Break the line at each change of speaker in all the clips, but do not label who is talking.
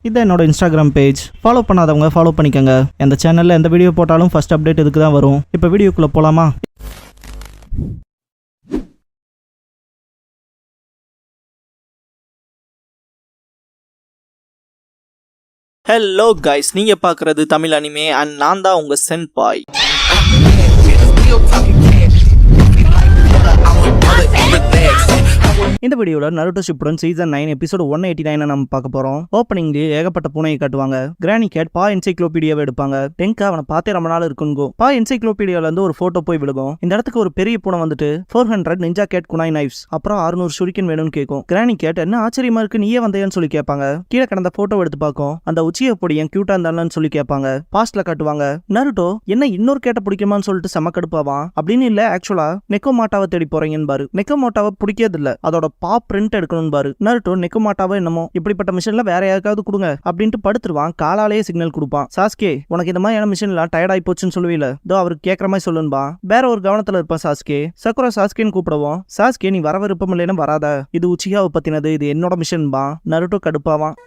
இதை என்னோட Instagram page. Follow பண்ணாதவங்க ஃபாலோ பண்ணிக்கோங்க. இந்த சேனலில் எந்த வீடியோ போட்டாலும் ஃபர்ஸ்ட் அப்டேட் இதுக்கு தான் வரும். இப்போ வீடியோக்குள்ளே போகலாமா? ஹலோ கைஸ், நீங்க பார்க்குறது தமிழ் அனிமே அண்ட் நான் தான் உங்கள் சென்பாய். இந்த வீடியோவில் நருட்டோ ஷிப்புடன் சீசன் 9 எபிசோட் 189 நம்ம பார்க்க போகிறோம். ஓப்பனிங்லேயே ஏகப்பட்ட பூனையை காட்டுவாங்க. கிரானி கேட் பா என்சைக்ளோபீடியாவை எடுப்பாங்க. டெங்கா அவனை பார்த்தே ரொம்ப நாள் இருக்குங்கோ. பா என்சைக்ளோபீடியாவிலேருந்து ஒரு ஃபோட்டோ போய் விழுகும். இந்த இடத்துக்கு ஒரு பெரிய பூனை வந்துட்டு 400 நிஞ்சா கேட் குனாய் நைஃப்ஸ் அப்புறம் 600 ஷுரிக்கன் வேணும்னு கேட்கும். கிரானி கேட் என்ன ஆச்சரியமா இருக்கு, நீயே வந்தையான்னு சொல்லி கேட்பாங்க. கீழே கடந்த ஃபோட்டோ எடுத்து பார்க்கும். அந்த உச்சியை பொடி என் கியூட்டா இருந்தாலும் சொல்லி கேட்பாங்க. பாஸ்ட்ல காட்டுவாங்க. நருட்டோ என்ன இன்னொரு கேட்ட பிடிக்குமான்னு சொல்லிட்டு செம கடுப்பாவான். அப்படின்னு இல்ல, ஆக்சுவலா நெக்கோமாட்டாவை தேடி போறீங்கன்னு பாரு. நெக்கோமாட்டாவை பிடிக்கிறது இல்ல, அதோட பா பிரிண்ட் எடுக்கணும் பாரு. நருட்டோ நெக்கோமாட்டாவை என்னமோ இப்படிப்பட்ட மிஷன்ல வேற யாருக்காவது கொடுங்க அப்படின்ட்டு படுத்துருவான். காலாலேயே சிக்னல் கொடுப்பான். சாஸ்கே, உனக்கு இந்த மாதிரியான மிஷன்லாம் டயர்ட் ஆகி போச்சுன்னு சொல்லுவீல, இதோ அவருக்கு கேட்கற மாதிரி சொல்லுன்பா. வேற ஒரு கவனத்துல இருப்பான் சாஸ்கே. சக்குரா சாஸ்கேன்னு கூப்பிடுவோம். சாஸ்கே, நீ வர விருப்பம் இல்லைன்னு வராத, இது உச்சியாவை பத்தினது, இது என்னோட மிஷன்பா. நருட்டோ கடுப்பாவான்.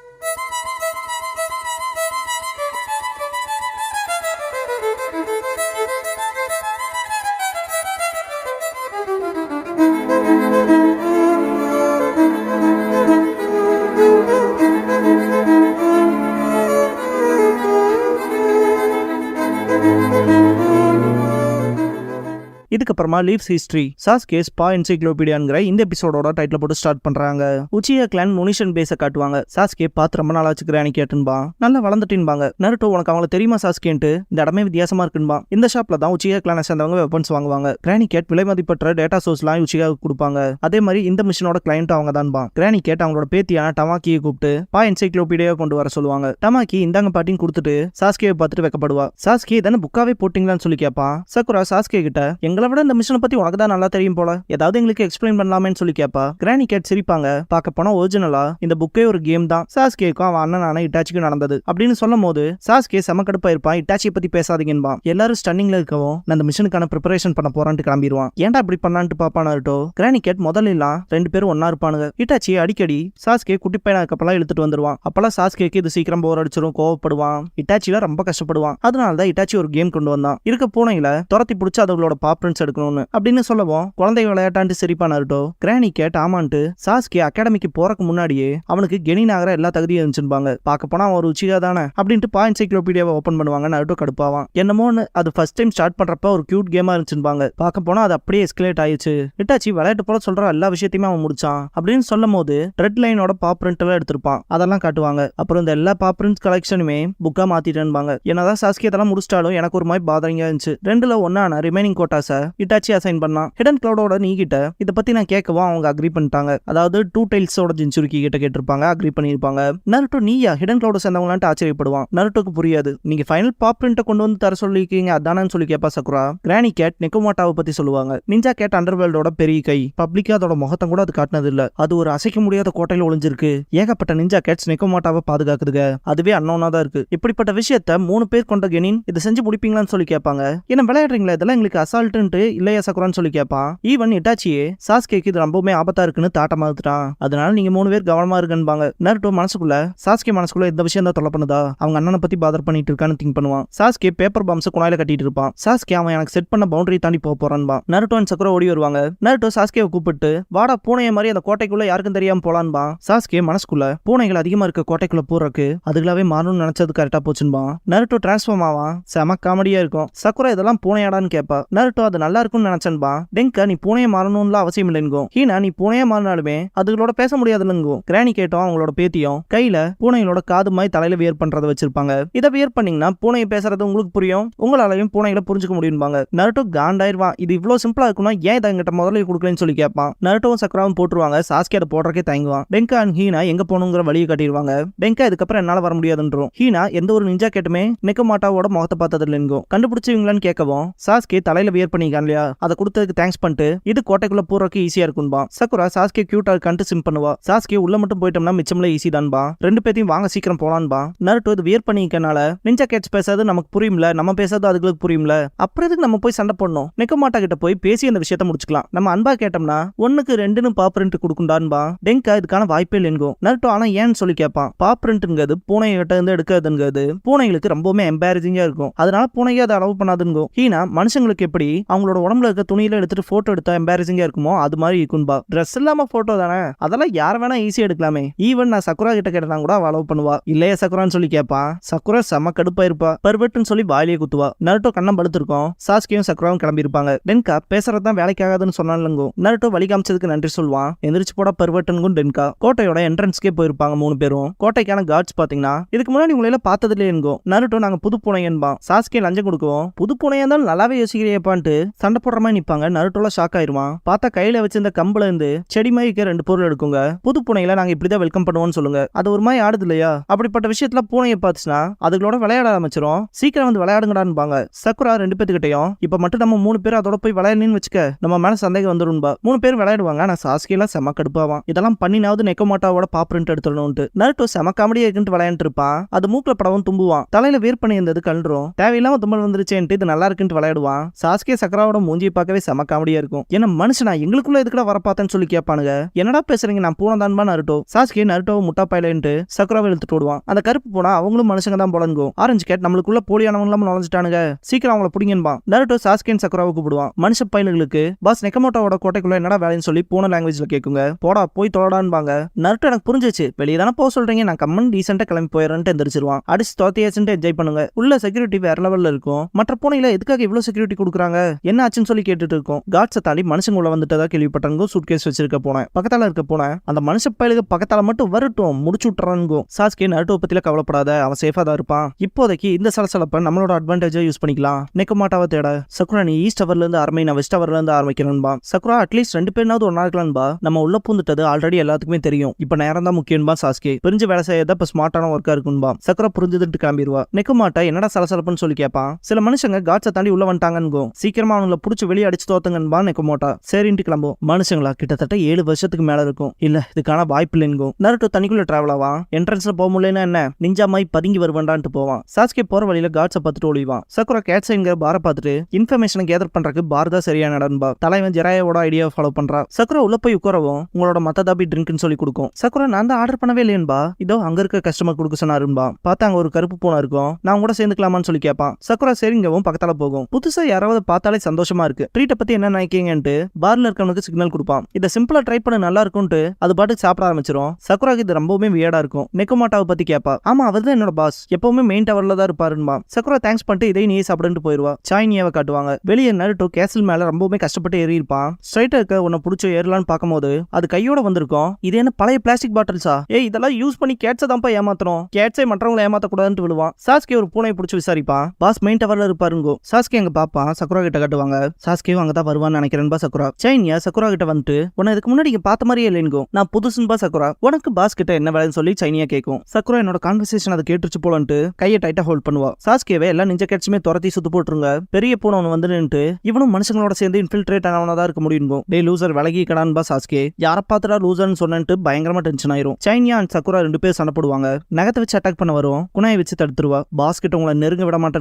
இதுக்கப்புறமா லீவ்ஸ் ஹிஸ்டரி சாஸ்கே ஸ்பா என்சைக்ளோபீடியாங்கிற இந்த எபிசோடோட டைட்டில் போட்டு ஸ்டார்ட் பண்றாங்க. உச்சியா கிளான் முனிஷன் பேஸை காட்டுவாங்க. சாஸ்கே பார்த்து ரொம்ப நாள் ஆச்சு கிரானி கேட்டுன்பா. நல்லா வளர்ந்துட்டுன்பாங்க. நருட்டோ, உனக்கு அவங்கள தெரியுமா சாஸ்கேன்ட்டு, இந்த இடமே வித்தியாசமா இருக்குன்பா. இந்த ஷாப்ல தான் உச்சியா கிளானை சேர்ந்தவங்க வெப்பன்ஸ் வாங்குவாங்க. கிரானி கேட் விலை மதிப்பற்ற டேட்டா சோர்ஸ்லாம் உச்சியாவுக்கு கொடுப்பாங்க. அதே மாதிரி இந்த மிஷனோட கிளைண்ட் அவங்க தான்பா. கிரானி கேட் அவங்களோட பேத்தியான டமாக்கியை கூப்பிட்டு பா என்சைக்ளோபீடியா கொண்டு வர சொல்லுவாங்க. டமாக்கி இந்தாங்க பாட்டின்னு கொடுத்துட்டு சாஸ்கேவை பார்த்துட்டு வைக்கப்படுவா. சாஸ்கே, தானே புக்காவே போட்டிங்களான்னு சொல்லி கேட்பான். சக்குரா சாஸ்கே கிட்ட, எங்களை விட இந்த மிஷனை பத்தி உனக்கு தான் நல்லா தெரியும் போல, ஏதாவது எங்களுக்கு எக்ஸ்பிளைன் பண்ணலாமேன்னு சொல்லி கேட்பா. கிரானி கேட் சிரிப்பாங்க. பார்க்க போனா ஒரிஜினலா இந்த புக்கே ஒரு கேம் தான். சாஸ்கேக்கும் அவன் அண்ணனான இட்டாச்சிக்கும் நடந்தது அப்படின்னு சொல்லும் போது சாஸ்கே செமக்கடுப்பா இருப்பான். இட்டாச்சியை பத்தி பேசாதீங்கன்பா. எல்லாரும் ஸ்டன்னிங்ல இருக்கவும் நான் அந்த மிஷனுக்கான ப்ரிப்பரேஷன் பண்ண போறான்ட்டு கிளம்பிடுவான். ஏன்டா இப்படி பண்ணான்ட்டு பாப்பா நருட்டோ. கிரானி கேட் முதல்ல எல்லாம் 2 பேரும் ஒன்னா இருப்பானுங்க. இட்டாச்சி அடிக்கடி சாஸ்கே குட்டி பையனா இருக்கப்பெல்லாம் இழுத்துட்டு வந்துருவான். அப்பெல்லாம் சாஸ்கேக்கு இது சீக்கிரம் போர் அடிச்சிடும், கோவப்படுவான். இட்டாச்சில ரொம்ப கஷ்டப்படுவான். அதனாலதான் இட்டாச்சி ஒரு கேம் கொண்டு வந்தான். இருக்க பூனைகளை துரத்தி பிடிச்சி அதோட பாப்ரின்ஸ் எடுக்கணும் அப்படின்னு சொல்லவும் குழந்தை விளையாட்டான்ட்டு சிரிப்பா நருட்டோ. கிரானி கேட் ஆமான்ட்டு சாஸ்கே அகாடமிக்கு போறக்கு முன்னாடியே அவனுக்கு கெனின் ஆகிற எல்லா தகுதியும் இருந்துச்சுப்பாங்க. பார்க்க போனா அவன் ஒரு உச்சியா தானே அப்படின்ட்டு பா என்சைக்ளோபீடியாவை ஓபன் பண்ணுவாங்க. நருட்டோ கடுப்பாவான். என்னமோன்னு அது ஃபர்ஸ்ட் டைம் ஸ்டார்ட் பண்றப்ப ஒரு கியூட் கேமா இருந்துச்சுப்பாங்க. பார்க்க போனா அது அப்படியே எஸ்கலேட் ஆயிடுச்சு. இட்டாச்சி விளையாட்டு போல சொல்ற எல்லா விஷயத்தையுமே அவன் முடிச்சான் அப்படின்னு சொல்லும் போது ரெட் லைனோட பாப்ரிண்ட் எல்லாம் எடுத்திருப்பான். அதெல்லாம் காட்டுவாங்க. அப்புறம் இந்த எல்லா பாப்ரிண்ட் கலெக்ஷனுமே புக்கா மாத்திட்டேன்பாங்க. என்னதான் சாஸ்கே இதெல்லாம் முடிச்சிட்டாலும் எனக்கு ஒரு மாதிரி பாதரிங்கா இருந்துச்சு. 2ல ஒன்னான ரிமைனிங் கோட்டாஸை இட்டாச்சி அசைன் பண்ணா. ஹிடன் கிளவுடோட நீகிட்ட இதை பத்தி நான் கேட்கவும் அவங்க அக்ரி பண்ணிட்டாங்க. அதாவது 2 டைல்ஸோட ஜின்சுருக்கி கிட்ட கேட்டிருப்பாங்க, அக்ரி பண்ணிருப்பாங்க. நருட்டோ, நீயா ஹிடன் கிளவுட சேர்ந்தவங்களான்ட்டு ஆச்சரியப்படுவான். நருட்டோக்கு புரியாது. நீங்க ஃபைனல் பாப் பிரிண்ட்டை கொண்டு வந்து தர சொல்லிருக்கீங்க அதானு சொல்லி கேட்பா சக்குரா. கிரானி கேட் நெக்கோமாட்டாவை பத்தி சொல்லுவாங்க. நிஞ்சா கேட் அண்டர்வேல்டோட பெரிய கை. பப்ளிக்கா அதோட முகத்தை கூட அது காட்டினது இல்ல. அது ஒரு அசைக்க முடியாத கோட்டையில ஒளிஞ்சிருக்கு. ஏகப்பட்ட நிஞ்சா கேட்ஸ் நெக்கோமாட்டாவை பாதுகாக்குதுங்க. அதுவே அன்னோனா தான் இருக்கு. இப்படிப்பட்ட விஷயத்த 3 பேர் கொண்ட கெனின் இதை செஞ்சு முடிப்பீங்களான்னு சொல்லி கேட்பாங்க. என்ன விளையாடுறீங்களா, இதெல்லாம் எங்களுக்கு அசால்ட்டுன்ட்டு இல்லையா சக்குரான்னு சொல்லி கேட்பான். ஈவன் இட்டாச்சியே சாஸ்கேக்கு இது ரொம்பவுமே ஆபத்தா இருக்குன்னு தாட்டமா இருந்துட்டான். அதனால நீங்க 3 பேர் கவனமா இருக்குன்பாங்க. நருட்டோ மனசுக்குள்ள சாஸ்கே மனசுக்குள்ள இந்த விஷயம் தான் தொலை பண்ணுதா, அவங்க அண்ணனை பத்தி பாதர் பண்ணிட்டு இருக்கான்னு திங்க் பண்ணுவான். சாஸ்கே பேப்பர் பாம்ஸ் குணாயில கட்டிட்டு இருப்பான். சாஸ்கே அவன் எனக்கு செட் பண்ண பவுண்டரி தாண்டி போறான்பா. நருட்டோ அண்ட் சக்குரா ஓடி வருவாங்க. நருட்டோ சாஸ்கேவை கூப்பிட்டு வாடா பூனைய மாதிரி அந்த கோட்டைக்குள்ள யாருக்கும் தெரியாம போலான்பா. சாஸ்கே மனசுக்குள்ள பூனைகள் அதிகமா இருக்க கோட்டைக்குள்ள போறக்கு அதுகளாவே மாறணும்னு நினைச்சது கரெக்டா போச்சுன்பா. நருட்டோ டிரான்ஸ்ஃபார்ம் ஆவான். செம காமெடியா இருக்கும். சக்குரா இதெல்லாம் பூனையாடான்னு கேட்பா. நருட்டோ அது நல்லா இருக்கும்னு நினைச்சன்பா. டெங்கா நீ பூனையை மாறணும்ல அவசியம் இல்லைங்கோ. ஹீனா நீ பூனையை மாறினாலுமே அதுகளோட பேச முடியாதுல்லங்கோ. கிரானி கேட்டோம் அவங்களோட பேத்தியும் கையில பூனைகளோட காது மாதிரி தலையில வியர் பண்றதை வச்சிருப்பாங்க. இதை வியர் பண்ணீங்கன்னா பூனையை பேசுறது உங்களுக்கு புரியும், உங்களாலையும் பூனைகளை புரிஞ்சுக்க முடியும்பாங்க. நருட்டோ காண்டாயிருவான். இது இவ்வளவு சிம்பிளா இருக்குன்னா ஏன் இதை எங்கிட்ட முதல்ல கொடுக்கலன்னு சொல்லி கேட்பான். நருட்டோவும் சக்கராவும் போட்டுருவாங்க. சாஸ்கே அதை போடுறக்கே தயங்குவான். டெங்கா அண்ட் ஹீனா எங்க போகணுங்கிற வழியை காட்டிடுவாங்க. டெங்கா இதுக்கப்புறம் என்னால வர முடியாதுன்றோம். ஹீனா எந்த ஒரு நிஞ்சா கேட்டுமே நெக்கோமாட்டாவோட முகத்தை பார்த்தது இல்லைங்கோ. கண்டுபிடிச்சவங்களான்னு கேட்கவும் சாஸ்கே தலையில வியர் பண்ணி பண்ணிக்கான் இல்லையா, அதை கொடுத்ததுக்கு தேங்க்ஸ் பண்ணிட்டு இது கோட்டைக்குள்ள போறதுக்கு ஈஸியா இருக்கும்பா. சக்குரா சாஸ்கே கியூட்டா இருக்கான்ட்டு சிம் பண்ணுவா. சாஸ்கே உள்ள மட்டும் போயிட்டோம்னா மிச்சம்ல ஈஸி தான்பா. ரெண்டு பேத்தையும் வாங்க சீக்கிரம் போலான்பா. நருட்டோ இது வியர் பண்ணிக்கனால நிஞ்சா கேட்ஸ் பேசாது நமக்கு புரியும்ல, நம்ம பேசாது அதுகளுக்கு புரியும்ல, அப்புறம் எதுக்கு நம்ம போய் சண்டை போடணும், நெக்கோமாட்டா கிட்ட போய் பேசி அந்த விஷயத்தை முடிச்சுக்கலாம், நம்ம அன்பா கேட்டோம்னா ஒண்ணுக்கு ரெண்டுன்னு பாப்ரிண்ட் கொடுக்குண்டான்பா. டெங்கா இதுக்கான வாய்ப்பே இல்லைங்கோ. நருட்டோ ஆனா ஏன்னு சொல்லி கேட்பான். பாப்ரிண்ட்ங்கிறது பூனை கிட்ட இருந்து எடுக்கிறதுங்கிறது பூனைகளுக்கு ரொம்பவுமே எம்பாரசிங்கா இருக்கும், அதனால பூனையை அதை அலோவ் பண்ணாதுங்கோ. ஹீனா மனுஷங்களுக்கு எப்படி அவங்களோட உடம்புல இருக்க துணியில எடுத்துட்டு போட்டோ எடுத்தா எம்பாரசிங்கா இருக்குமோ அது மாதிரி இருக்கும்பா. ட்ரெஸ் இல்லாம போட்டோ தானே, அதெல்லாம் யார வேணா ஈஸியா எடுக்கலாமே. ஈவன் நான் சக்குரா கிட்ட கேட்டா கூட அலோவ் பண்ணுவா. இல்லையா சக்குரான்னு சொல்லி கேட்பான். சக்குரா செம்ம கடுப்பா இருப்பா. பர்வெட்னு சொல்லி வாயிலே குத்துவா. நருட்டோ கண்ணம் படுத்திருக்கோம். சாஸ்கேயும் சக்குராவும் கிளம்பி இருப்பாங்க. டென்கா பேசுறதுதான் வேலைக்காகாதுன்னு சொன்னாலுங்கோ. நருட்டோ வழி காமிச்சதுக்கு நன்றி சொல்லுவான். எந்திரிச்சு போட பர்வெட்டுங்கும் டென்கா கோட்டையோட என்ட்ரன்ஸ்க்கே போயிருப்பாங்க 3 பேரும். கோட்டைக்கான கார்ட்ஸ் பாத்தீங்கன்னா இதுக்கு முன்னாடி உங்களை பார்த்தது இல்லையோ. நருட்டோ நாங்க புது பூனை என்பான். சாஸ்கே லஞ்சம் கொடுக்குவோம். புது பூனையா இருந்தாலும் நல்லாவே யோசிக்கிறியப்பான்ட்டு சண்டை போடுற மாதிரி நிப்பாங்க. நருட்டோல ஷாக் ஆயிருவான். பார்த்தா கையில வச்சிருந்த கம்புல இருந்து செடி மாதிரி 2 பொருள் எடுக்குங்க. புது பூனைகளை நாங்க இப்படிதான் வெல்கம் பண்ணுவோம்னு சொல்லுங்க. அது ஒரு மாதிரி ஆடுது இல்லையா, அப்படிப்பட்ட விஷயத்துல பூனையை பார்த்துச்சுன்னா அதுகளோட விளையாட ஆரம்பிச்சிரும். சீக்கிரம் வந்து விளையாடுங்கடான்பாங்க. சக்குரா 2 பேத்துக்கிட்டையும் இப்ப மட்டும் நம்ம 3 பேர் அதோட போய் விளையாடணும்னு வச்சுக்க நம்ம மேல சந்தேகம் வந்துடும்பா. 3 பேர் விளையாடுவாங்க. ஆனா சாஸ்கேலாம் செம கடுப்பாவான். இதெல்லாம் பண்ணினாவது நெக்கோமாட்டாவோட பாப்ரிண்ட் எடுத்துடணும்ட்டு. நருட்டோ செம காமெடியா இருக்குன்னு விளையாண்டு இருப்பான். அது மூக்குல படவும் தும்புவான். தலையில வேர் பண்ணி இருந்தது கல்றோம். தேவையில்லாம தும்பல் வந்துருச்சேன்ட்டு இது நல்லா இருக்குன்னு விளையாடுவான். சாஸ்கே சக்கராவோட மூஞ்சியை பார்க்கவே செம காமெடியா இருக்கும். ஏன்னா மனுஷனா எங்களுக்குள்ள எதுக்குடா வர பார்த்தேன்னு சொல்லி கேட்பானுங்க. என்னடா பேசுறீங்க, நான் பூனை தான்பா நருட்டோ. சாஸ்கே நருட்டோவை முட்டா பாயிலன்ட்டு சக்கராவை இழுத்துட்டு ஓடுவான். அந்த கருப்பு போனா அவங்களும் மனுஷங்க தான் போலங்கோ. ஆரஞ்சு கேட் நம்மளுக்குள்ள போலியானவங்க நுழைஞ்சிட்டானுங்க, சீக்கிரம் அவங்கள பிடிங்கன்பா. நருட்டோ சாஸ்கேன் சக்கராவை கூப்பிடுவான். மனுஷ பயிலுக்கு பாஸ் நெக்கமோட்டோவோட கோட்டைக்குள்ள என்னடா வேலைன்னு சொல்லி பூனை லாங்குவேஜ்ல கேட்குங்க. போடா போய் தொடான்பாங்க. நருட்டோ எனக்கு புரிஞ்சிச்சு, வெளியே தானே போக சொல்றீங்க, நான் கம்மன் டீசெண்டா கிளம்பி போயிடறேன்ட்டு எந்திரிச்சிருவான். அடிச்சு தோத்தியாச்சுட்டு என்ஜாய் பண்ணுங்க. உள்ள செக்யூரிட்டி வேற லெவல்ல இருக்கும். மற்ற பூனையில எதுக்காக இவ்வளவு செக்யூரிட்டி கொடுக்குறாங்க, என்ன ஆச்சுன்னு சொல்லி கேட்டுட்டு இருக்கோம். காட்ஸை தாண்டி மனுஷங்க உள்ள வந்துட்டதா கேள்விப்பட்டாங்க. சூட்கேஸ் வச்சிருக்க போனேன் பக்கத்தால இருக்க போனேன். அந்த மனுஷ பயலுக்கு பக்கத்தால மட்டும் வரட்டும், முடிச்சு விட்டுறானுங்க. சாஸ்கே நருட்டோ பத்தில கவலைப்படாத, அவன் சேஃபா தான் இருப்பான். இப்போதைக்கு இந்த சலசலப்பை நம்மளோட அட்வான்டேஜா யூஸ் பண்ணிக்கலாம். நெக்கோமாட்டாவை தேட சக்குரா நீ ஈஸ்ட் அவர்ல இருந்து ஆரம்பி, நான் வெஸ்ட் அவர்ல இருந்து ஆரம்பிக்கணும்பா. சக்குரா அட்லீஸ்ட் 2 பேர்னாவது ஒன்னா இருக்கலாம்பா. நம்ம உள்ள பூந்துட்டது ஆல்ரெடி எல்லாத்துக்குமே தெரியும். இப்ப நேரம் தான் முக்கியம்பா. சாஸ்கே பிரிஞ்சு வேலை செய்யறதா இப்ப ஸ்மார்ட்டான ஒர்க்கா இருக்கும்பா. சக்குரா புரிஞ்சுட்டு கிளம்பிடுவா. நெக்கோமாட்டா என்னடா சலசலப்புன்னு சொல்லி கேட்பான். சில மனுஷங்க காட்ஸை தாண்டி உள்ள வந்துட்டாங்கன்னு சீக்கிரமா அவங்களை புடிச்சு வெளியே அடிச்சு தோத்துங்கன்பா நெக்கோமாட்டா. சரின்ட்டு கிளம்பும். மனுஷங்களா கிட்டத்தட்ட 7 வருஷத்துக்கு மேல இருக்கும். இல்ல இதுக்கான வாய்ப்பு இல்லைங்கோ. நருட்டோ தனிக்குள்ள டிராவல் ஆவான். என்ட்ரன்ஸ்ல போக முடியலன்னா என்ன, நிஞ்சா மாய் பதுங்கி வருவான்டான்ட்டு போவான். சாஸ்கே போற வழியில காட்ஸை பார்த்துட்டு ஒளிவான். சக்குரா கேட்ஸைங்கிற பார பார்த்துட்டு இன்ஃபர்மேஷனை கேதர் பண்றதுக்கு பார் தான் சரியான நடன்பா. தலைவன் ஜெராயோட ஐடியா ஃபாலோ பண்றா. சக்குரா உள்ள போய் உட்காரவும் உங்களோட மத்ததாபி ட்ரிங்க்னு சொல்லி கொடுக்கும். சக்குரா நான் தான் ஆர்டர் பண்ணவே இல்லையன்பா, இதோ அங்க இருக்க கஸ்டமர் கொடுக்க சொன்னாருன்பா. பார்த்தா அங்க ஒரு கருப்பு பூனை இருக்கும். நான் கூட சேர்ந்துக்கலாமான்னு சொல்லி கேட்பான். சக்குரா சரிங்கவும் பக்கத்தால போகும். புதுசா யாராவது பார்த்தாலே சந்தோஷமா இருக்கு. ட்ரீட்டை பத்தி என்ன நினைக்கீங்கன்ட்டு பார்ல இருக்கவனுக்கு சிக்னல் கொடுப்பான். இதை சிம்பிளா ட்ரை பண்ண நல்லா இருக்கும்ட்டு அது பாட்டுக்கு சாப்பிட ஆரம்பிச்சிரும். சக்குராக்கு இது ரொம்பவுமே வியர்டா இருக்கும். நெக்கோமாட்டாவை பத்தி கேட்பா. ஆமா அவர் தான் என்னோட பாஸ், எப்பவுமே மெயின் டவர்ல தான் இருப்பாருன்பா. சக்குரா தேங்க்ஸ் பண்ணிட்டு இதை நீ சாப்பிட்டு போயிருவா. சாய்னியாவை காட்டுவாங்க. வெளியே நருட்டோ கேசல் மேல ரொம்பவுமே கஷ்டப்பட்டு ஏறி இருப்பான். ஸ்ட்ரைட்டா இருக்க உன்னை பிடிச்சி ஏறலான்னு பார்க்கும்போது அது கையோட வந்திருக்கும். இது என்ன பழைய பிளாஸ்டிக் பாட்டில்ஸா, ஏய் இதெல்லாம் யூஸ் பண்ணி கேட்ஸை தான்ப்பா ஏமாத்தணும், கேட்ஸை மற்றவங்களை ஏமாத்த கூடாதுன்னு விழுவான். சாஸ்கே ஒரு பூனை பிடிச்சி விசாரிப்பான். பாஸ் மெயின் டவர்ல இருப்பாருங்கோ. சாஸ்கே அங்க பாப்பான். சக்குரா கிட்ட காட்டுவாங்க. சாஸ்கே அங்கதான் வருவான்னு நினைக்கிறேன்பா. சக்குரா சைனியா சக்குரா கிட்ட வந்துட்டு உன்னை இதுக்கு முன்னாடி பார்த்த மாதிரியே இல்லைங்கோ, நான் புதுசுன்பா. சக்குரா உனக்கு பாஸ் கிட்ட என்ன வேலைன்னு சொல்லி சைனியா கேட்கும். சக்குரா என்னோட கான்வர்சேஷன் அதை கேட்டுச்சு போலன்ட்டு கையை டைட்டா ஹோல்ட் பண்ணுவா. சாஸ்கேவே எல்லா நிஞ்ச கேட்ஸுமே துரத்தி சுத்து போட்டுருங்க. பெரிய பூனை ஒன்று வந்து நின்று இவனும் மனுஷங்களோட சேர்ந்து இன்ஃபில்ட்ரேட் ஆனவனதா இருக்க முடியும். டே லூசர் விலகி கடான்பா. சாஸ்கே யார பாத்துடா லூசர்னு சொன்னேன்ட்டு பயங்கரமா டென்ஷன் ஆயிரும். சைனியா அண்ட் சக்குரா 2 பேர் சண்டை போடுவாங்க. நகத்தை வச்சு அட்டாக் பண்ண வரும். குனாயை வச்சு தடுத்துருவா. பாஸ் கிட்ட உங்களை நெருங்க விட மாட்டேங்க.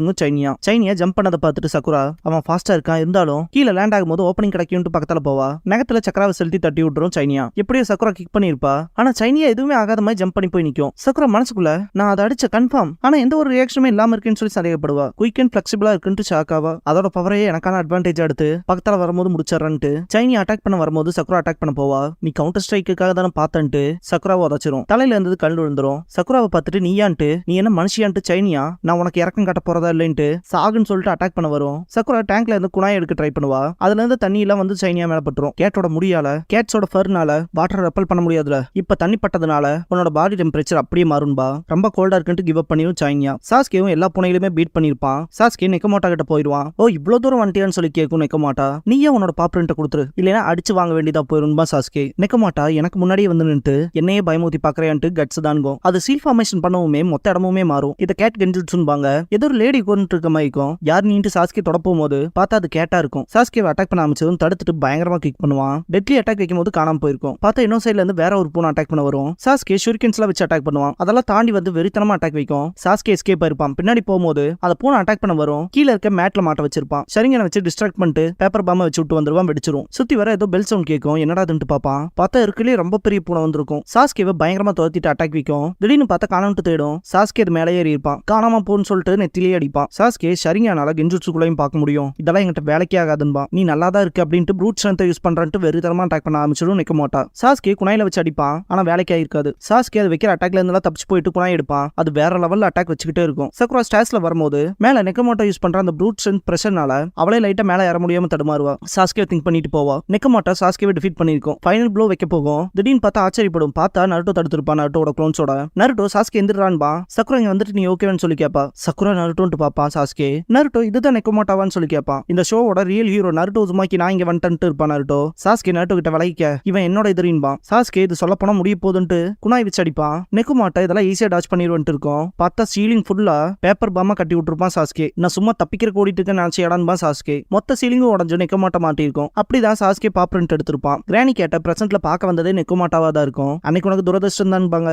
சைனியா ஜம்ப் பண்ணதை பார்த்துட்டு சக்குரா அவன் ஃபாஸ்டா இருக்கான், இருந்தாலும் கீழே லேண்ட் ஆகும்போது ஓப்பனிங் கிடைக்கும்னு பக்கத்துல போவா. நகத்துல சக்கராவை செலுத்தி தட்டி விட்டுரும். சைனியா எப்படியோ சக்குரா கிக் பண்ணிருப்பா. ஆனா சைனியா எதுவுமே ஆகாத மாதிரி ஜம்ப் பண்ணி போய் நிக்கும். சக்குரா மனசுக்குள்ள நான் அதை அடிச்ச கன்ஃபார்ம், ஆனா எந்த ஒரு ரியாக்ஷனுமே இல்லாம இருக்குன்னு சொல்லி சந்தேகப்படுவா. குயிக் அண்ட் பிளெக்சிபிளா இருக்குன்னு ஷாக்காவா. அதோட பவரையே எனக்கான அட்வான்டேஜ் எடுத்து பக்கத்துல வரும்போது முடிச்சிடறன்ட்டு சைனியா அட்டாக் பண்ண வரும்போது சக்குரா அட்டாக் பண்ண போவா. நீ கவுண்டர் ஸ்ட்ரைக்குக்காக தானே பார்த்தன்ட்டு சக்குராவை உதச்சிரும். தலையில இருந்தது கல் விழுந்துரும். சக்குராவை பார்த்துட்டு நீயான்ட்டு நீ என்ன மனுஷியான்ட்டு சைனியா நான் உனக்கு இறக்கம் காட்ட போறதா இல்லைன்ட்டு சாகுன்னு சொல்லிட்டு அட்டாக் பண்ண வரும். சக்குரா டேங்க்ல இருந்து குணாய் எடுக்க ட்ரை பண்ணுவா. அதுல இருந்து தண்ணி எல்லாம் வந்து சைனியா மேல பட்டுரும். கேட்டோட முடியால கேட்ஸோட ஃபர்னால வாட்டர் ரெப்பல் பண்ண முடியாதுல. இப்ப தண்ணி பட்டதுனால உன்னோட பாடி டெம்பரேச்சர் அப்படியே மாறும்பா. ரொம்ப கோல்டா இருக்குன்னு கிவ் அப் பண்ணிரும் சைனியா. சாஸ்கேவும் எல்லா பூனைகளுமே பீட் பண்ணிருப்பான். சாஸ்கே நெக்கோமாட்டா கிட்ட போயிடுவான். ஓ இவ்வளவு தூரம் வந்துட்டியான்னு சொல்லி கேட்கும் நெக்கோமாட்டா. நீயே உன்னோட பாப்ரிண்ட்டை கொடுத்துரு, இல்லைன்னா அடிச்சு வாங்க வேண்டியதா போயிரும்பா சாஸ்கே. நெக்கோமாட்டா எனக்கு முன்னாடியே வந்து நின்று என்னையே பயமுத்தி பாக்குறேன்ட்டு கட்ஸ் தான்கும். அது சீல் ஃபார்மேஷன் பண்ணவுமே மொத்த இடமுமே மாறும். இதை கேட் கெஞ்சுட்ஸுன்பாங்க. ஏதோ ஒரு லேடி கொண்டு இருக்க மாதிரிக்கும். யார் நீட்டு சாஸ்கே தொடப்போம் போது பார்த்தா அது கேட்டா இருக்கும். சாஸ்கேவை அட்டாக் பண்ண ஆரம்பிச்சதும் தடுத்துட்டு பயங்கரமா கிக் பண்ணுவான். டெட்லி அட்டாக் வைக்கும் போது காணாம போயிருக்கும். பார்த்தா இன்னொரு சைடுல இருந்து வேற ஒரு பூனை அட்டாக் பண்ண வரும். சாஸ்கே ஷூரிகன்ஸ்ல வச்சு அட்டாக் பண்ணுவான். அதெல்லாம் தாண்டி வந்து வெறித்தனமா அட்டாக் வைக்கும். சாஸ்கே எஸ்கேப் ஆயிருப்பான். பின்னாடி போகும்போது அந்த பூனை அட்டாக் பண்ண வரும். கீழே இருக்க மேட்ல மாட்ட வச்சிருப்பான். ஷரிங்கனை வச்சு டிஸ்ட்ராக்ட் பண்ணிட்டு பேப்பர் பாம்பை வச்சு விட்டு வந்துருவான். வெடிச்சிரும். சுத்தி வர ஏதோ பெல் சவுண்ட் கேட்கும். என்னடாதுன்னு பாப்பான். பார்த்தா இருக்குலயே ரொம்ப பெரிய பூனை வந்திருக்கும். சாஸ்கேவை பயங்கரமா துரத்திட்டு அட்டாக் வைக்கும். திடீர்னு பார்த்தா காணாமட்டு தேடும். சாஸ்கே அது மேலே ஏறி இருப்பான். காணாம போன்னு சொல்லிட்டு நெத்திலேயே அடிப்பான். சாஸ்கே ஷரிங்கனால கெஞ்சுட்சுக்குள்ளையும் பார்க்க முடியும். இதெல்லாம் என்கிட்ட வேலைக்கே ஆகாதுன்பா. நீ நல்லா தான் இருக்கு அப்படின்ட்டு ப்ரூட் ஸ்ட்ரென்த்தை யூஸ் பண்றேன்ட்டு வெறித்தனமா அட்டாக் பண்ண ஆரம்பிச்சிடும் நிக்க மாட்டா. சாஸ்கே குனாயில வச்சு அடிப்பான். ஆனா வேலைக்கே இருக்காது. சாஸ்கே அது வைக்கிற அட்டாக்ல இருந்து தப்பிச்சு போயிட்டு குனாய் எடுப்பான். அது வேற லெவல்ல அட்டாக் வச்சுக்கிட்டே இருக்கும். சக்குரா ஸ்டாஸ்ல வரும்போது மேல நெக்கமோட்டோ யூஸ் பண்ற அந்த ப்ரூட் ஸ்ட்ரென்த் பிரஷர்னால அவளே லைட்டா மேல ஏற முடியாம தடுமாறுவா. சாஸ்கே திங்க் பண்ணிட்டு போவா. நெக்கமோட்டோ சாஸ்கேவை டிஃபீட் பண்ணிருக்கும். ஃபைனல் ப்ளோ வைக்க போகும். திடீர்னு பார்த்தா ஆச்சரியப்படும். பார்த்தா நருட்டோ தடுத்துருப்பான். நருட்டோட க்ளோன்ஸோட. நருட்டோ சாஸ்கே எந்திரான்பா. சக்குரா இங்க வந்துட்டு நீ ஓகேவான்னு சொல்லி கேப்பா. சக்குரா நருட்டோன்ட்டு பாப்பான் சாஸ்கே. நருட்டோ இதுதான் நெக்கமோட்டோவான்னு சொல்லி கேப்பான். இந்த ஷோவோட ரியல் ஹீரோ நருட்டோ உசுமாக்கி நான் இங்க வந்துட்டு இருப்பான். நருட்டோ சாஸ்கே நருட்டோ கிட்ட விளைக்க இவன் என்னோட எதிரின்பா. சாஸ்கே இது சொல்ல போனா முடிய போதுன்ட்டு குனாய் வச்சு அடிப்பான். நெக்குமாட்டா இதெல்லாம் ஈஸியா டாச் பண்ணிடுவன்ட்டு இருக்கும். பார்த்தா சீலிங் ஃபுல்லா பேப்பர் பாமா கட்டி விட்டுருப்பான் சாஸ்கே. நான் சும்மா தப்பிக்கிற ஓடிட்டு இருக்கேன்னு நினைச்சு இடன்பா சாஸ்கே. மொத்த சீலிங்கும் உடஞ்சு நெக்குமாட்டா மாட்டிருக்கும். அப்படிதான் சாஸ்கே பாப்ரிண்ட் எடுத்திருப்பான். கிரானி கேட்ட பிரசன்ட்ல பார்க்க வந்ததே நெக்குமாட்டாவா தான் இருக்கும். அன்னைக்கு உனக்கு துரதிருஷ்டம் தான்பாங்க.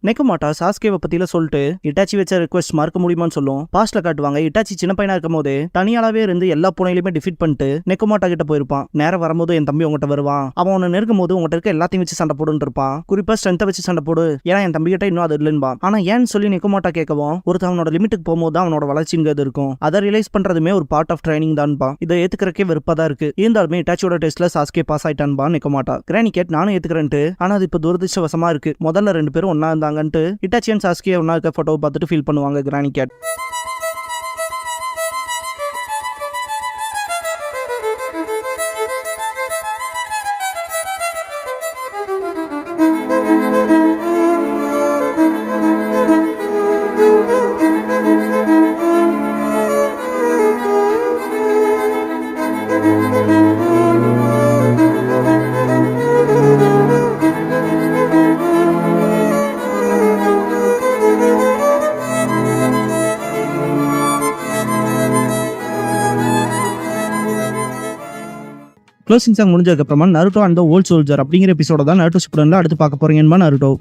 நெக்குமாட்டா சாஸ்கேவை பத்தியில சொல்லிட்டு இட்டாச்சி வச்ச ரெக்வெஸ்ட் மறக்க முடியுமான்னு சொல்லும். பாஸ்ட்ல காட்டுவாங்க. இட்டாச்சி சின்ன பையனா இருக்கும் போது தனியாவே இருந்து எல்லா பூனையிலுமே டிஃபீட் பண்ணிட்டு நெக்குமாட்டா கிட்ட போயிருப்பான். நேரம் வரும்போது என் தம்பி உங்ககிட்ட வருவான். அவன் உன்னை நெருக்கும் போது உங்ககிட்ட இருக்க எல்லாத்தையும் வச்சு சண்டை போடுன்னு இருப்பான். குறிப்பா ஸ்ட்ரென்த்தை வச்சு சண்டை போடு. ஏன்னா என் தம்பி கிட்ட இன்னும் அது இல்லைன்பா. ஆனா ஏன்னு சொல்லி நெக்குமாட்டா கேட்கவும் ஒருத்தன் அவனோட லிமிட்டுக்கு போகும்போது அவனோட வளர்ச்சிங்கிறது இருக்கும். அதை ரியலைஸ் பண்றதுமே ஒரு பார்ட் ஆஃப் ட்ரைனிங் தான்பா. இதை ஏத்துக்கிறக்கே வெறுப்பா தான் இருக்கு. இருந்தாலுமே இட்டாச்சியோட டெஸ்ட்ல சாஸ்கே பாஸ் ஆயிட்டான்பா நெக்குமாட்டா. கிரானி கேட் நானும் ஏத்துக்கிறேன்ட்டு. ஆனா அது இப்ப துரதிருஷ்டவசமா இருக்கு. முதல்ல 2 பேரும் ஒன்னா இருந்தாங்கன்ட்டு இட்டாச்சி அண்ட் சாஸ்கே ஒன்னா இருக்க போட்டோவை பார்த்துட்டு ஃபீல் பண்ணுவாங்க கிரானி கேட். க்ளோசிங் சாங் முடிஞ்சதுக்கு அப்புறமா Naruto and the old soldier அப்படிங்கிற எபிசோட தான் நருட்டோ ஷிப்புடன்ல அடுத்து பார்க்க போறீங்கன்னு நருட்டோ.